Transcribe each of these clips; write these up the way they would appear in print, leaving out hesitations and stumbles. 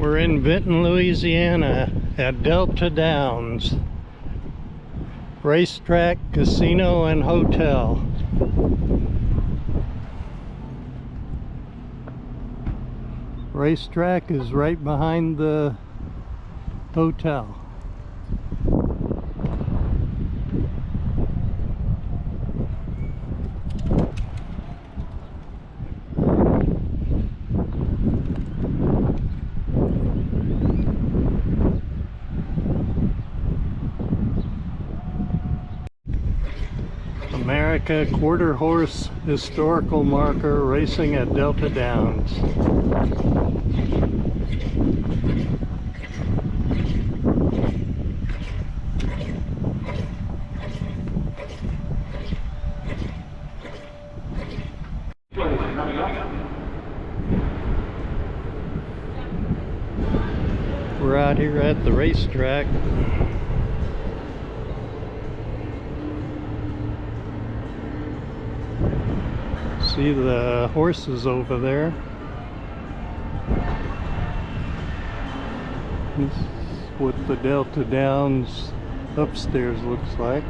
We're in Vinton, Louisiana at Delta Downs Racetrack, Casino, and Hotel. Racetrack is right behind the hotel. America quarter horse historical marker racing at Delta Downs. We're out here at the racetrack. See the horses over there. This is what the Delta Downs upstairs looks like.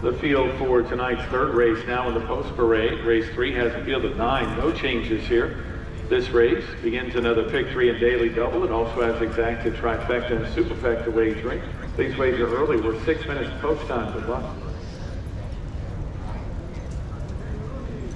The field for tonight's third race now in the post parade. Race 3 has a field of 9. No changes here. This race begins another pick 3 and daily double. It also has exacted trifecta and superfecta wagering. These wager early. We're 6 minutes post time. Good luck.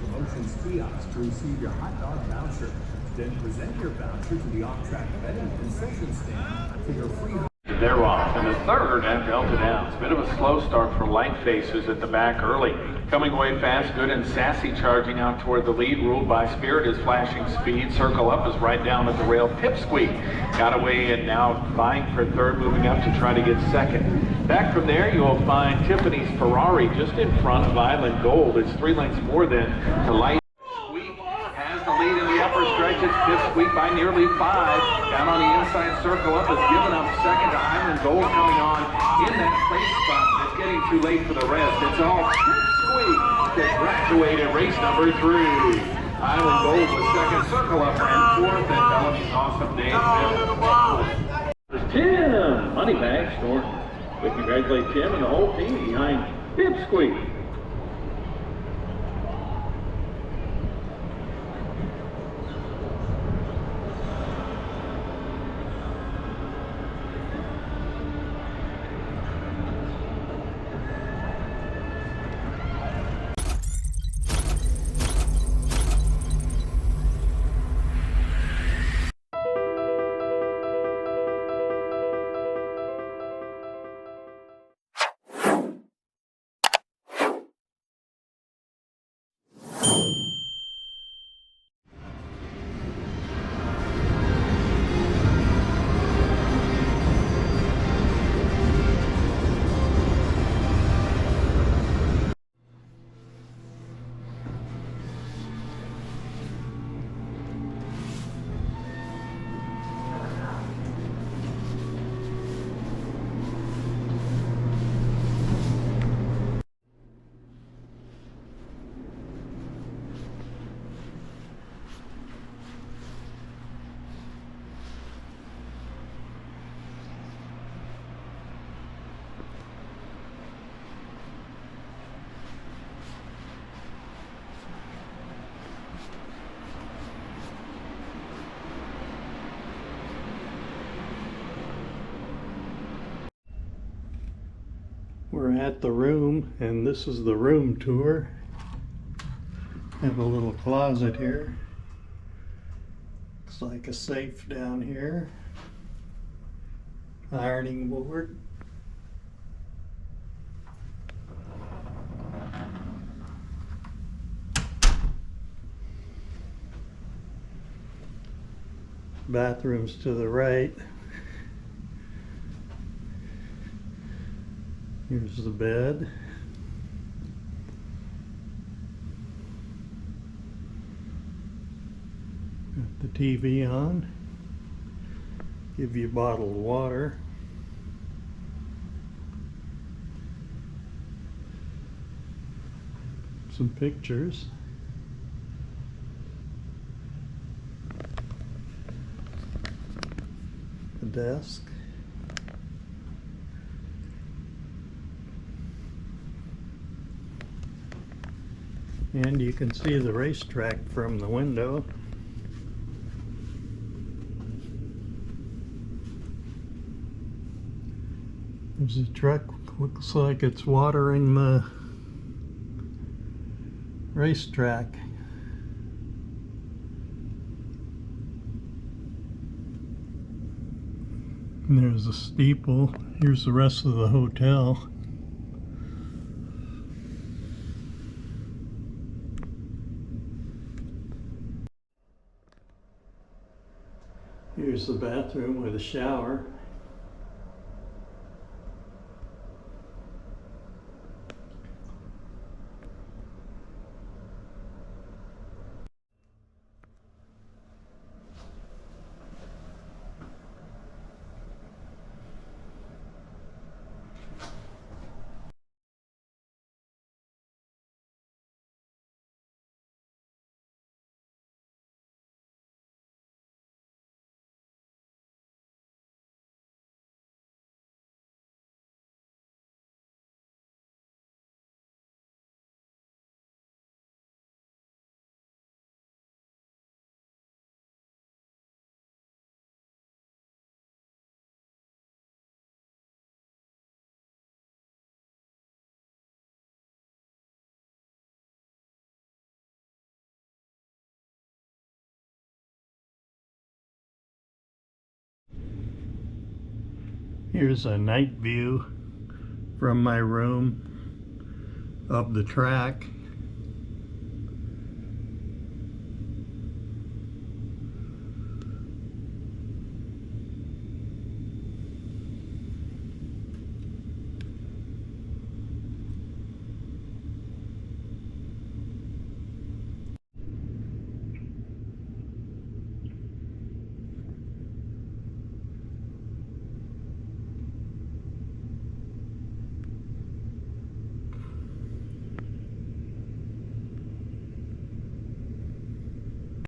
Promotions kiosks to receive your hot dog voucher. Then present your voucher to the off-track betting concession stand for your free. They're off. And the third at Delta Downs. Bit of a slow start for light faces at the back early. Coming away fast, good and sassy, charging out toward the lead. Ruled by Spirit is flashing speed. Circle Up is right down at the rail. Pipsqueak got away and now vying for third, moving up to try to get second. Back from there, you will find Tiffany's Ferrari just in front of Island Gold. It's 3 lengths more than to light. Has the lead in the upper stretches. Pipsqueak by nearly 5. Down on the inside, Circle Up is giving up second to Island Gold coming on in that place spot. It's getting too late for the rest. It's all Pipsqueak that graduated race number 3. Island Gold was second, Circle Up ran 4th, and Bellamy's Awesome Day 5th. There's Tim Moneybags Norton. We congratulate Tim and the whole team behind Pipsqueak. We're at the room, and this is the room tour. Have a little closet here. Looks like a safe down here. Ironing board. Bathrooms to the right. Here's the bed. Got the TV on. Give you bottled water. Some pictures. The desk. And you can see the racetrack from the window. There's a truck, looks like it's watering the racetrack. And there's a steeple. Here's the rest of the hotel. Here's the bathroom with a shower. Here's a night view from my room of the track.